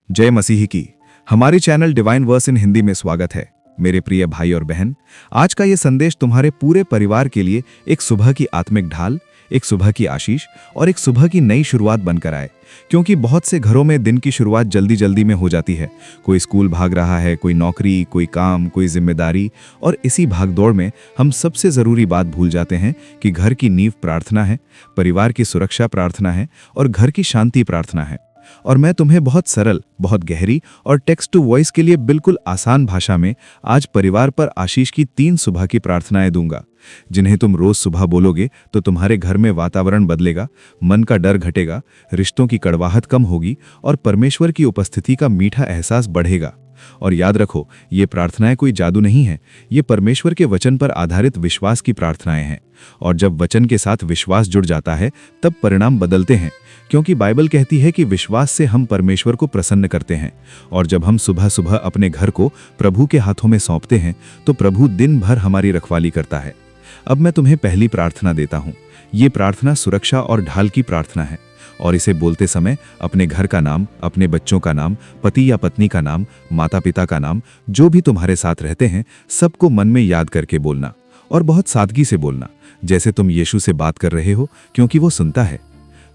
जय मसीह की। हमारे चैनल डिवाइन वर्स इन हिंदी में स्वागत है। मेरे प्रिय भाई और बहन, आज का ये संदेश तुम्हारे पूरे परिवार के लिए एक सुबह की आत्मिक ढाल, एक सुबह की आशीष और एक सुबह की नई शुरुआत बनकर आए। क्योंकि बहुत से घरों में दिन की शुरुआत जल्दी जल्दी में हो जाती है। कोई स्कूल भाग रहा है, कोई नौकरी, कोई काम, कोई जिम्मेदारी, और इसी भागदौड़ में हम सबसे ज़रूरी बात भूल जाते हैं कि घर की नींव प्रार्थना है, परिवार की सुरक्षा प्रार्थना है और घर की शांति प्रार्थना है। और मैं तुम्हें बहुत सरल, बहुत गहरी और टेक्स्ट टू वॉइस के लिए बिल्कुल आसान भाषा में आज परिवार पर आशीष की 3 सुबह की प्रार्थनाएं दूंगा, जिन्हें तुम रोज सुबह बोलोगे तो तुम्हारे घर में वातावरण बदलेगा, मन का डर घटेगा, रिश्तों की कड़वाहट कम होगी और परमेश्वर की उपस्थिति का मीठा एहसास बढ़ेगा। और याद रखो, ये प्रार्थनाएं कोई जादू नहीं है, ये परमेश्वर के वचन पर आधारित विश्वास की प्रार्थनाएं हैं। और जब वचन के साथ विश्वास जुड़ जाता है तब परिणाम बदलते हैं, क्योंकि बाइबल कहती है कि विश्वास से हम परमेश्वर को प्रसन्न करते हैं। और जब हम सुबह सुबह अपने घर को प्रभु के हाथों में सौंपते हैं तो प्रभु दिन भर हमारी रखवाली करता है। अब मैं तुम्हें पहली प्रार्थना देता हूँ। ये प्रार्थना सुरक्षा और ढाल की प्रार्थना है, और इसे बोलते समय अपने घर का नाम, अपने बच्चों का नाम, पति या पत्नी का नाम, माता पिता का नाम, जो भी तुम्हारे साथ रहते हैं, सबको मन में याद करके बोलना, और बहुत सादगी से बोलना, जैसे तुम यीशु से बात कर रहे हो, क्योंकि वो सुनता है।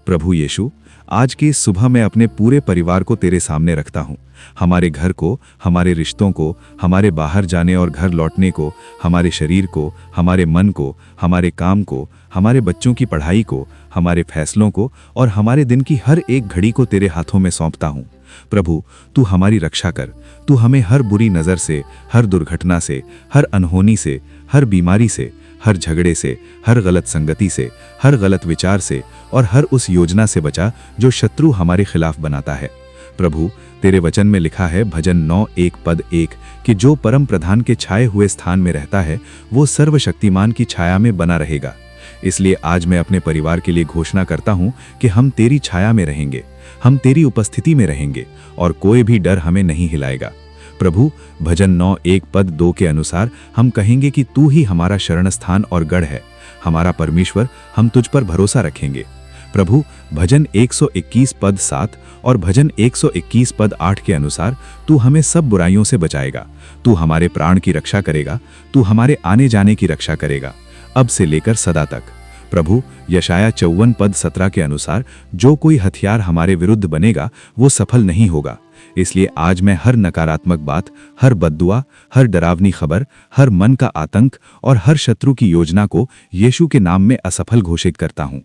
प्रभु यीशु, आज की इस सुबह मैं अपने पूरे परिवार को तेरे सामने रखता हूँ। हमारे घर को, हमारे रिश्तों को, हमारे बाहर जाने और घर लौटने को, हमारे शरीर को, हमारे मन को, हमारे काम को, हमारे बच्चों की पढ़ाई को, हमारे फैसलों को और हमारे दिन की हर एक घड़ी को तेरे हाथों में सौंपता हूँ। प्रभु, तू हमारी रक्षा कर। तू हमें हर बुरी नज़र से, हर दुर्घटना से, हर अनहोनी से, हर बीमारी से, हर झगड़े से, हर गलत संगति से, हर गलत विचार से और हर उस योजना से बचा जो शत्रु हमारे खिलाफ बनाता है। प्रभु, तेरे वचन में लिखा है भजन 9:1 पद 1 कि जो परम प्रधान के छाए हुए स्थान में रहता है वो सर्वशक्तिमान की छाया में बना रहेगा। इसलिए आज मैं अपने परिवार के लिए घोषणा करता हूँ कि हम तेरी छाया में रहेंगे, हम तेरी उपस्थिति में रहेंगे और कोई भी डर हमें नहीं हिलाएगा। प्रभु, भजन 9:1 पद 2 के अनुसार हम कहेंगे कि तू ही हमारा शरण स्थान और गढ़ है, हमारा परमेश्वर, हम तुझ पर भरोसा रखेंगे। प्रभु, भजन 121 पद 7 और भजन 121 पद 8 के अनुसार तू हमें सब बुराइयों से बचाएगा, तू हमारे प्राण की रक्षा करेगा, तू हमारे आने जाने की रक्षा करेगा, अब से लेकर सदा तक। प्रभु, यशाया 54 पद 17 के अनुसार जो कोई हथियार हमारे विरुद्ध बनेगा वो सफल नहीं होगा। इसलिए आज मैं हर नकारात्मक बात, हर बद्दुआ, हर डरावनी खबर, हर मन का आतंक और हर शत्रु की योजना को यीशु के नाम में असफल घोषित करता हूँ।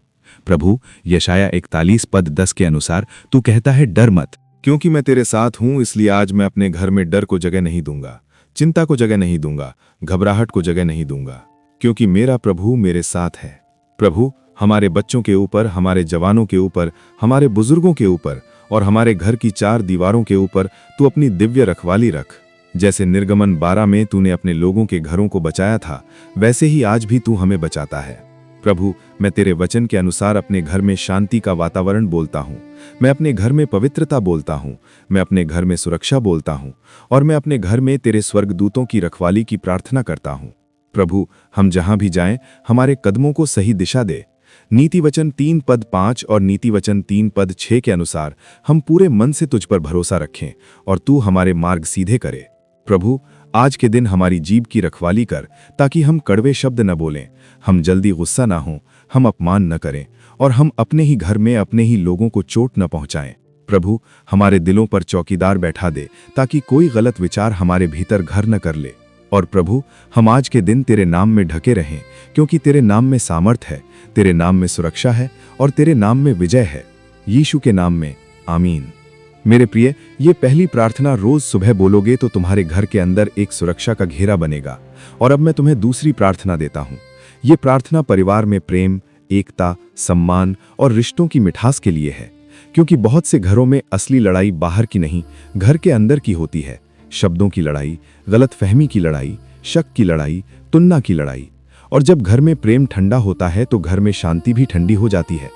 प्रभु, यशाया 41 पद 10 के अनुसार तू कहता है, डर मत, क्योंकि मैं तेरे साथ हूँ। इसलिए आज मैं अपने घर में डर को जगह नहीं दूंगा, चिंता को जगह नहीं दूंगा, घबराहट को जगह नहीं दूंगा, क्योंकि मेरा प्रभु मेरे साथ है। प्रभु, हमारे बच्चों के ऊपर, हमारे जवानों के ऊपर, हमारे बुजुर्गों के ऊपर और हमारे घर की 4 दीवारों के ऊपर तू अपनी दिव्य रखवाली रख। जैसे निर्गमन 12 में तूने अपने लोगों के घरों को बचाया था, वैसे ही आज भी तू हमें बचाता है। प्रभु, मैं तेरे वचन के अनुसार अपने घर में शांति का वातावरण बोलता हूँ, मैं अपने घर में पवित्रता बोलता हूँ, मैं अपने घर में सुरक्षा बोलता हूँ और मैं अपने घर में तेरे स्वर्गदूतों की रखवाली की प्रार्थना करता हूँ। प्रभु, हम जहां भी जाएं, हमारे कदमों को सही दिशा दे। नीति वचन 3 पद 5 और नीति वचन 3 पद 6 के अनुसार हम पूरे मन से तुझ पर भरोसा रखें और तू हमारे मार्ग सीधे करे। प्रभु, आज के दिन हमारी जीभ की रखवाली कर, ताकि हम कड़वे शब्द न बोलें, हम जल्दी गुस्सा ना हों, हम अपमान न करें और हम अपने ही घर में अपने ही लोगों को चोट न पहुंचाएं। प्रभु, हमारे दिलों पर चौकीदार बैठा दे, ताकि कोई गलत विचार हमारे भीतर घर न कर ले। और प्रभु, हम आज के दिन तेरे नाम में ढके रहें, क्योंकि तेरे नाम में सामर्थ है, तेरे नाम में सुरक्षा है और तेरे नाम में विजय है। यीशु के नाम में, आमीन। मेरे प्रिय, ये पहली प्रार्थना रोज सुबह बोलोगे तो तुम्हारे घर के अंदर एक सुरक्षा का घेरा बनेगा। और अब मैं तुम्हें दूसरी प्रार्थना देता हूँ। ये प्रार्थना परिवार में प्रेम, एकता, सम्मान और रिश्तों की मिठास के लिए है, क्योंकि बहुत से घरों में असली लड़ाई बाहर की नहीं, घर के अंदर की होती है। शब्दों की लड़ाई, गलतफहमी की लड़ाई, शक की लड़ाई, तुलना की लड़ाई। और जब घर में प्रेम ठंडा होता है तो घर में शांति भी ठंडी हो जाती है।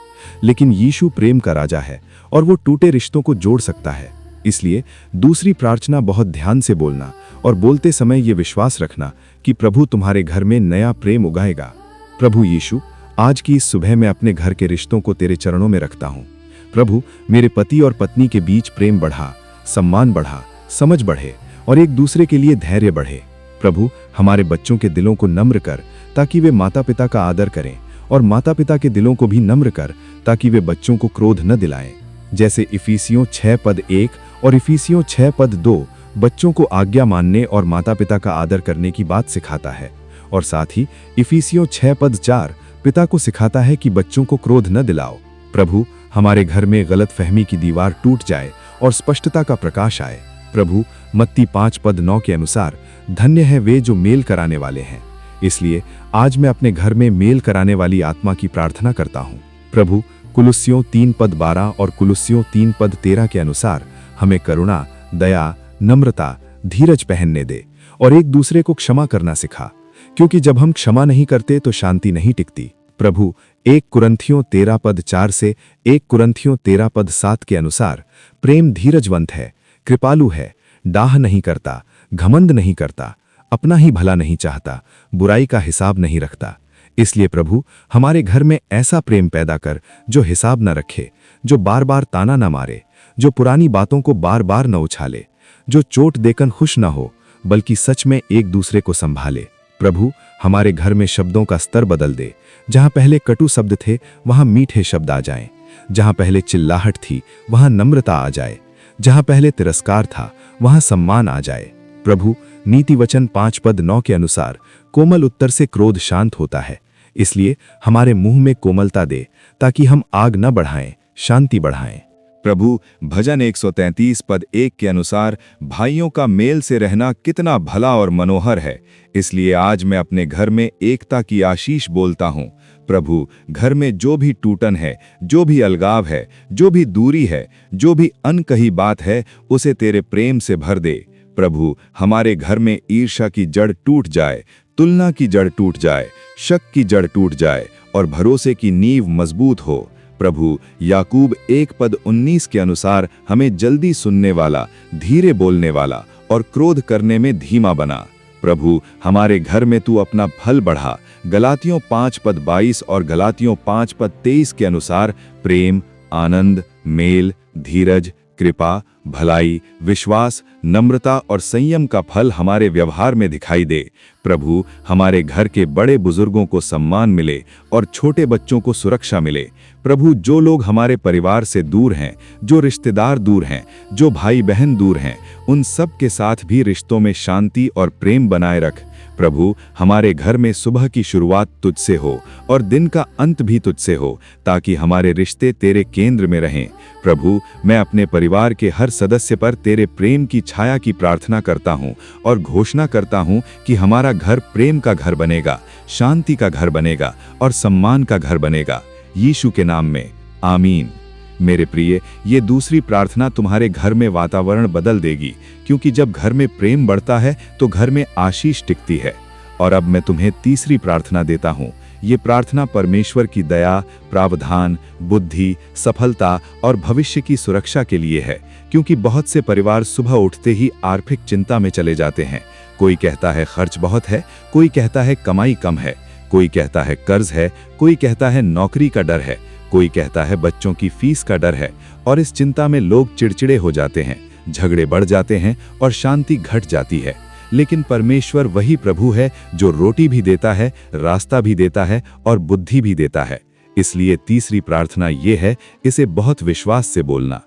लेकिन यीशु प्रेम का राजा है और वो टूटे रिश्तों को जोड़ सकता है। इसलिए दूसरी प्रार्थना बहुत ध्यान से बोलना और बोलते समय ये विश्वास रखना कि प्रभु तुम्हारे घर में नया प्रेम उगाएगा। प्रभु यीशु, आज की इस सुबह मैं अपने घर के रिश्तों को तेरे चरणों में रखता हूँ। प्रभु, मेरे पति और पत्नी के बीच प्रेम बढ़ा, सम्मान बढ़ा, समझ बढ़े और एक दूसरे के लिए धैर्य बढ़े। प्रभु, हमारे बच्चों के दिलों को नम्र कर ताकि वे माता पिता का आदर करें, और माता पिता के दिलों को भी नम्र कर ताकि वे बच्चों को क्रोध न दिलाएं। जैसे इफिसियों 6 पद 1 और इफिसियों 6 पद 2 बच्चों को आज्ञा मानने और माता पिता का आदर करने की बात सिखाता है, और साथ ही इफिसियों 6 पद 4 पिता को सिखाता है कि बच्चों को क्रोध न दिलाओ। प्रभु, हमारे घर में गलतफहमी की दीवार टूट जाए और स्पष्टता का प्रकाश आए। प्रभु, मत्ती 5 पद 9 के अनुसार धन्य है वे जो मेल कराने वाले हैं। इसलिए आज मैं अपने घर में मेल कराने वाली आत्मा की प्रार्थना करता हूँ। प्रभु, कुलुस्सियों 3 पद 12 और कुलुस्सियों 3 पद 13 के अनुसार हमें करुणा, दया, नम्रता, धीरज पहनने दे और एक दूसरे को क्षमा करना सिखा, क्योंकि जब हम क्षमा नहीं करते तो शांति नहीं टिकती। प्रभु, 1 कुरिन्थियों 13 पद 4 से 1 कुरिन्थियों 13 पद 7 के अनुसार प्रेम धीरजवंत है, कृपालु है, डाह नहीं करता, घमंड नहीं करता, अपना ही भला नहीं चाहता, बुराई का हिसाब नहीं रखता। इसलिए प्रभु, हमारे घर में ऐसा प्रेम पैदा कर जो हिसाब न रखे, जो बार बार ताना न मारे, जो पुरानी बातों को बार बार न उछाले, जो चोट देकर खुश न हो बल्कि सच में एक दूसरे को संभाले। प्रभु, हमारे घर में शब्दों का स्तर बदल दे। जहां पहले कटु शब्द थे वहां मीठे शब्द आ जाएं। जहां पहले चिल्लाहट थी वहां नम्रता आ जाए। जहां पहले तिरस्कार था वहां सम्मान आ जाए। प्रभु, नीति वचन 5 पद 9 के अनुसार कोमल उत्तर से क्रोध शांत होता है। इसलिए हमारे मुंह में कोमलता दे ताकि हम आग न बढ़ाएं, शांति बढ़ाएं। प्रभु, भजन 133 पद 1 के अनुसार भाइयों का मेल से रहना कितना भला और मनोहर है। इसलिए आज मैं अपने घर में एकता की आशीष बोलता हूँ। प्रभु, घर में जो भी टूटन है, जो भी अलगाव है, जो भी दूरी है, जो भी अनकही बात है, उसे तेरे प्रेम से भर दे। प्रभु, हमारे घर में ईर्ष्या की जड़ टूट जाए, तुलना की जड़ टूट जाए, शक की जड़ टूट जाए और भरोसे की नींव मजबूत हो। प्रभु, याकूब 1 पद 19 के अनुसार हमें जल्दी सुनने वाला, धीरे बोलने वाला और क्रोध करने में धीमा बना। प्रभु, हमारे घर में तू अपना फल बढ़ा। गलातियों 5 पद 22 और गलातियों 5 पद 23 के अनुसार प्रेम, आनंद, मेल, धीरज, कृपा, भलाई, विश्वास, नम्रता और संयम का फल हमारे व्यवहार में दिखाई दे। प्रभु, हमारे घर के बड़े बुजुर्गों को सम्मान मिले और छोटे बच्चों को सुरक्षा मिले। प्रभु, जो लोग हमारे परिवार से दूर हैं, जो रिश्तेदार दूर हैं, जो भाई बहन दूर हैं, उन सब के साथ भी रिश्तों में शांति और प्रेम बनाए रख। प्रभु, हमारे घर में सुबह की शुरुआत तुझसे हो और दिन का अंत भी तुझसे हो, ताकि हमारे रिश्ते तेरे केंद्र में रहें। प्रभु, मैं अपने परिवार के हर सदस्य पर तेरे प्रेम की छाया की प्रार्थना करता हूँ और घोषणा करता हूँ कि हमारा घर प्रेम का घर बनेगा, शांति का घर बनेगा और सम्मान का घर बनेगा। यीशु के नाम में, आमीन। मेरे प्रिय, ये दूसरी प्रार्थना तुम्हारे घर में वातावरण बदल देगी, क्योंकि जब घर में प्रेम बढ़ता है तो घर में आशीष टिकती है। और अब मैं तुम्हें तीसरी प्रार्थना देता हूँ। ये प्रार्थना परमेश्वर की दया, प्रावधान, बुद्धि, सफलता और भविष्य की सुरक्षा के लिए है, क्योंकि बहुत से परिवार सुबह उठते ही आर्थिक चिंता में चले जाते हैं। कोई कहता है खर्च बहुत है, कोई कहता है कमाई कम है, कोई कहता है कर्ज है, कोई कहता है नौकरी का डर है, कोई कहता है बच्चों की फीस का डर है। और इस चिंता में लोग चिड़चिड़े हो जाते हैं, झगड़े बढ़ जाते हैं और शांति घट जाती है। लेकिन परमेश्वर वही प्रभु है जो रोटी भी देता है, रास्ता भी देता है और बुद्धि भी देता है। इसलिए तीसरी प्रार्थना ये है, इसे बहुत विश्वास से बोलना।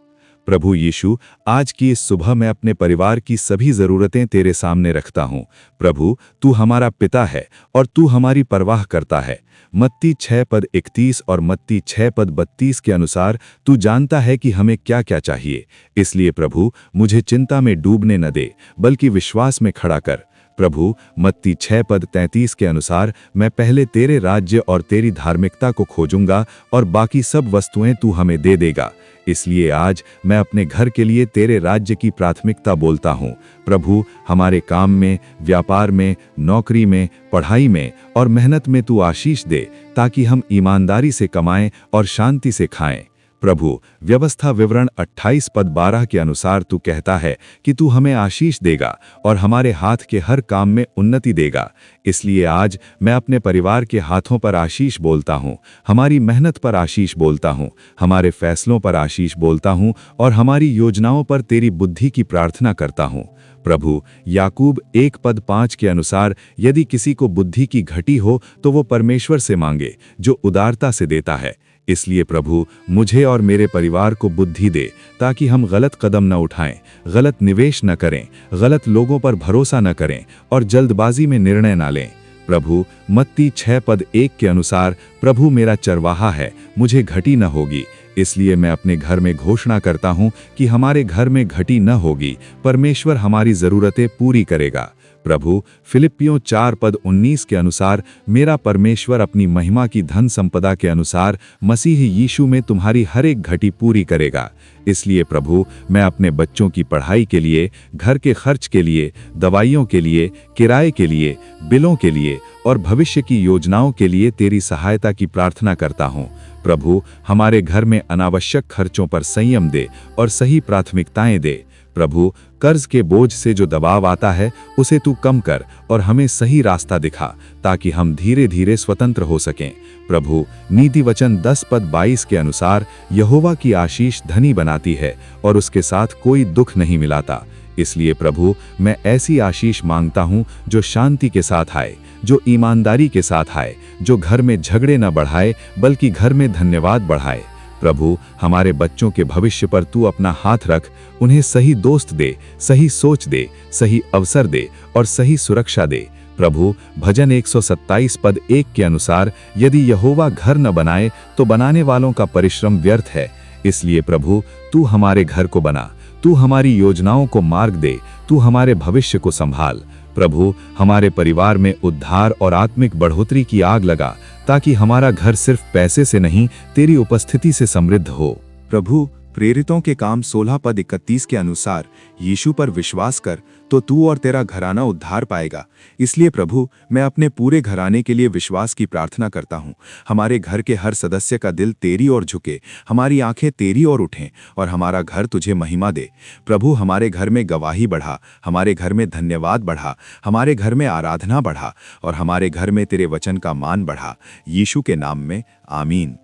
प्रभु यीशु, आज की इस सुबह मैं अपने परिवार की सभी ज़रूरतें तेरे सामने रखता हूँ। प्रभु, तू हमारा पिता है और तू हमारी परवाह करता है। मत्ती 6 पद 31 और मत्ती 6 पद 32 के अनुसार तू जानता है कि हमें क्या क्या चाहिए। इसलिए प्रभु, मुझे चिंता में डूबने न दे, बल्कि विश्वास में खड़ा कर। प्रभु, मत्ती 6 पद 33 के अनुसार मैं पहले तेरे राज्य और तेरी धार्मिकता को खोजूंगा और बाकी सब वस्तुएं तू हमें दे देगा। इसलिए आज मैं अपने घर के लिए तेरे राज्य की प्राथमिकता बोलता हूँ। प्रभु, हमारे काम में, व्यापार में, नौकरी में, पढ़ाई में और मेहनत में तू आशीष दे, ताकि हम ईमानदारी से कमाएं और शांति से खाएं। प्रभु, व्यवस्था विवरण 28 पद 12 के अनुसार तू कहता है कि तू हमें आशीष देगा और हमारे हाथ के हर काम में उन्नति देगा। इसलिए आज मैं अपने परिवार के हाथों पर आशीष बोलता हूँ, हमारी मेहनत पर आशीष बोलता हूँ, हमारे फैसलों पर आशीष बोलता हूँ और हमारी योजनाओं पर तेरी बुद्धि की प्रार्थना करता हूँ। प्रभु, याकूब 1 पद 5 के अनुसार यदि किसी को बुद्धि की घटी हो तो वो परमेश्वर से मांगे, जो उदारता से देता है। इसलिए प्रभु, मुझे और मेरे परिवार को बुद्धि दे ताकि हम गलत कदम न उठाएं, गलत निवेश न करें, गलत लोगों पर भरोसा न करें और जल्दबाजी में निर्णय न लें। प्रभु, मत्ती 6 पद 1 के अनुसार प्रभु मेरा चरवाहा है, मुझे घटी न होगी। इसलिए मैं अपने घर में घोषणा करता हूं कि हमारे घर में घटी न होगी, परमेश्वर हमारी जरूरतें पूरी करेगा। प्रभु, फिलिप्पियों 4 पद 19 के अनुसार मेरा परमेश्वर अपनी महिमा की धन संपदा के अनुसार मसीह यीशु में तुम्हारी हर एक घटी पूरी करेगा। इसलिए प्रभु, मैं अपने बच्चों की पढ़ाई के लिए, घर के खर्च के लिए, दवाइयों के लिए, किराए के लिए, बिलों के लिए और भविष्य की योजनाओं के लिए तेरी सहायता की प्रार्थना करता हूँ। प्रभु, हमारे घर में अनावश्यक खर्चों पर संयम दे और सही प्राथमिकताएं दे। प्रभु, कर्ज के बोझ से जो दबाव आता है उसे तू कम कर और हमें सही रास्ता दिखा ताकि हम धीरे धीरे स्वतंत्र हो सकें। प्रभु, नीति वचन 10 पद 22 के अनुसार यहोवा की आशीष धनी बनाती है और उसके साथ कोई दुख नहीं मिलाता। इसलिए प्रभु, मैं ऐसी आशीष मांगता हूँ जो शांति के साथ आए, जो ईमानदारी के साथ आए, जो घर में झगड़े न बढ़ाए बल्कि घर में धन्यवाद बढ़ाए। प्रभु, हमारे बच्चों के भविष्य पर तू अपना हाथ रख, उन्हें सही दोस्त दे, सही सोच दे, सही अवसर दे और सही सुरक्षा दे। प्रभु, भजन 127 पद 1 के अनुसार यदि यहोवा घर न बनाए तो बनाने वालों का परिश्रम व्यर्थ है। इसलिए प्रभु, तू हमारे घर को बना, तू हमारी योजनाओं को मार्ग दे, तू हमारे भविष्य को संभाल। प्रभु, हमारे परिवार में उद्धार और आत्मिक बढ़ोतरी की आग लगा ताकि हमारा घर सिर्फ पैसे से नहीं, तेरी उपस्थिति से समृद्ध हो। प्रभु, प्रेरितों के काम 16 पद 31 के अनुसार यीशु पर विश्वास कर तो तू और तेरा घराना उद्धार पाएगा। इसलिए प्रभु, मैं अपने पूरे घराने के लिए विश्वास की प्रार्थना करता हूँ। हमारे घर के हर सदस्य का दिल तेरी ओर झुके, हमारी आंखें तेरी ओर उठें और हमारा घर तुझे महिमा दे। प्रभु, हमारे घर में गवाही बढ़ा, हमारे घर में धन्यवाद बढ़ा, हमारे घर में आराधना बढ़ा और हमारे घर में तेरे वचन का मान बढ़ा। यीशु के नाम में आमीन।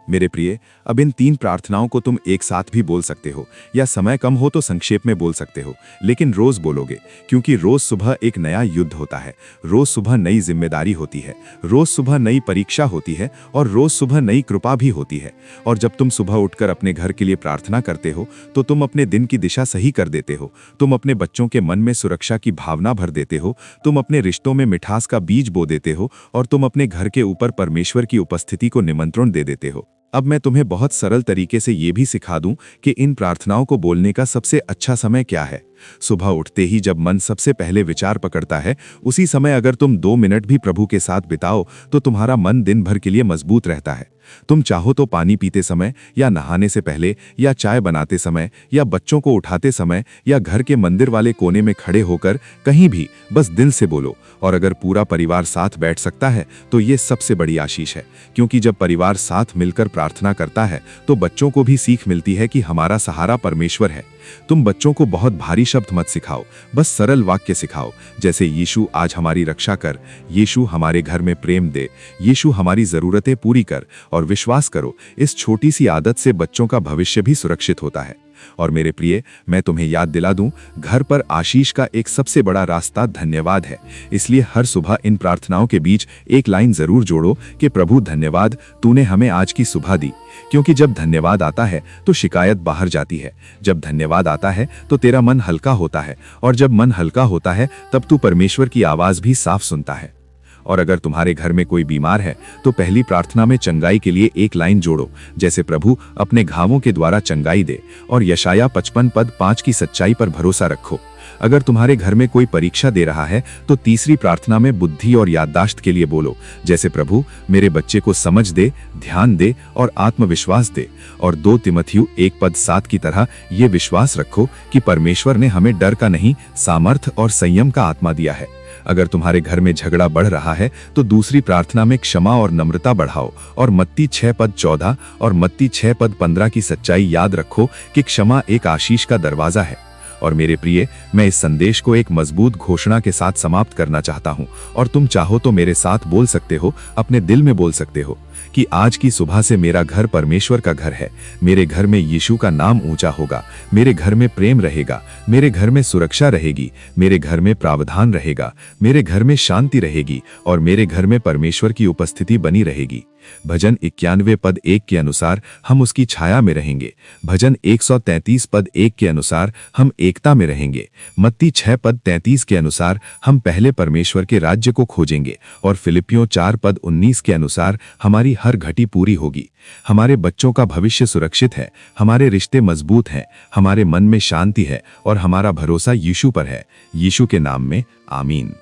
मेरे प्रिय, अब इन 3 प्रार्थनाओं को तुम एक साथ भी बोल सकते हो या समय कम हो तो संक्षेप में बोल सकते हो, लेकिन रोज बोलोगे, क्योंकि रोज सुबह एक नया युद्ध होता है, रोज सुबह नई जिम्मेदारी होती है, रोज सुबह नई परीक्षा होती है और रोज सुबह नई कृपा भी होती है। और जब तुम सुबह उठकर अपने घर के लिए प्रार्थना करते हो तो तुम अपने दिन की दिशा सही कर देते हो, तुम अपने बच्चों के मन में सुरक्षा की भावना भर देते हो, तुम अपने रिश्तों में मिठास का बीज बो देते हो और तुम अपने घर के ऊपर परमेश्वर की उपस्थिति को निमंत्रण दे देते हो। अब मैं तुम्हें बहुत सरल तरीके से ये भी सिखा दूं कि इन प्रार्थनाओं को बोलने का सबसे अच्छा समय क्या है। सुबह उठते ही जब मन सबसे पहले विचार पकड़ता है, उसी समय अगर तुम 2 मिनट भी प्रभु के साथ बिताओ तो तुम्हारा मन दिन भर के लिए मजबूत रहता है। तुम चाहो तो पानी पीते समय या नहाने से पहले या चाय बनाते समय या बच्चों को उठाते समय या घर के मंदिर वाले कोने में खड़े होकर कहीं भी बस दिल से बोलो। और अगर पूरा परिवार साथ बैठ सकता है तो ये सबसे बड़ी आशीष है, क्योंकि जब परिवार साथ मिलकर प्रार्थना करता है तो बच्चों को भी सीख मिलती है कि हमारा सहारा परमेश्वर है। तुम बच्चों को बहुत भारी शब्द मत सिखाओ, बस सरल वाक्य सिखाओ, जैसे यीशु आज हमारी रक्षा कर, यीशु हमारे घर में प्रेम दे, यीशु हमारी जरूरतें पूरी कर। और विश्वास करो, इस छोटी सी आदत से बच्चों का भविष्य भी सुरक्षित होता है। और मेरे प्रिय, मैं तुम्हें याद दिला दूं, घर पर आशीष का एक सबसे बड़ा रास्ता धन्यवाद है। इसलिए हर सुबह इन प्रार्थनाओं के बीच एक लाइन जरूर जोड़ो कि प्रभु धन्यवाद, तूने हमें आज की सुबह दी। क्योंकि जब धन्यवाद आता है तो शिकायत बाहर जाती है, जब धन्यवाद आता है तो तेरा मन हल्का होता है, और जब मन हल्का होता है तब तू परमेश्वर की आवाज भी साफ सुनता है। और अगर तुम्हारे घर में कोई बीमार है तो पहली प्रार्थना में चंगाई के लिए एक लाइन जोड़ो, जैसे प्रभु अपने घावों के द्वारा चंगाई दे, और यशाया 55 पद 5 की सच्चाई पर भरोसा रखो। अगर तुम्हारे घर में कोई परीक्षा दे रहा है तो तीसरी प्रार्थना में बुद्धि और याददाश्त के लिए बोलो, जैसे प्रभु मेरे बच्चे को समझ दे, ध्यान दे और आत्मविश्वास दे। और 2 तिमोथियु 1:7 की तरह ये विश्वास रखो कि परमेश्वर ने हमें डर का नहीं, सामर्थ और संयम का आत्मा दिया है। अगर तुम्हारे घर में झगड़ा बढ़ रहा है तो दूसरी प्रार्थना में क्षमा और नम्रता बढ़ाओ और मत्ती 6:14 और मत्ती 6:15 की सच्चाई याद रखो कि क्षमा एक आशीष का दरवाजा है। और मेरे प्रिय, मैं इस संदेश को एक मजबूत घोषणा के साथ समाप्त करना चाहता हूं, और तुम चाहो तो मेरे साथ बोल सकते हो, अपने दिल में बोल सकते हो कि आज की सुबह से मेरा घर परमेश्वर का घर है। मेरे घर में यीशु का नाम ऊंचा होगा, मेरे घर में प्रेम रहेगा, मेरे घर में सुरक्षा रहेगी, मेरे घर में प्रावधान रहेगा, मेरे घर में शांति रहेगी और मेरे घर में परमेश्वर की उपस्थिति बनी रहेगी। भजन 91:1 के अनुसार हम उसकी छाया में रहेंगे। भजन 133:1 के अनुसार हम एकता में रहेंगे। मत्ती 6:33 के अनुसार हम पहले परमेश्वर के राज्य को खोजेंगे और फिलिपियों 4:19 के अनुसार हमारी हर घटी पूरी होगी। हमारे बच्चों का भविष्य सुरक्षित है, हमारे रिश्ते मजबूत हैं, हमारे मन में शांति है और हमारा भरोसा यीशु पर है। यीशु के नाम में आमीन।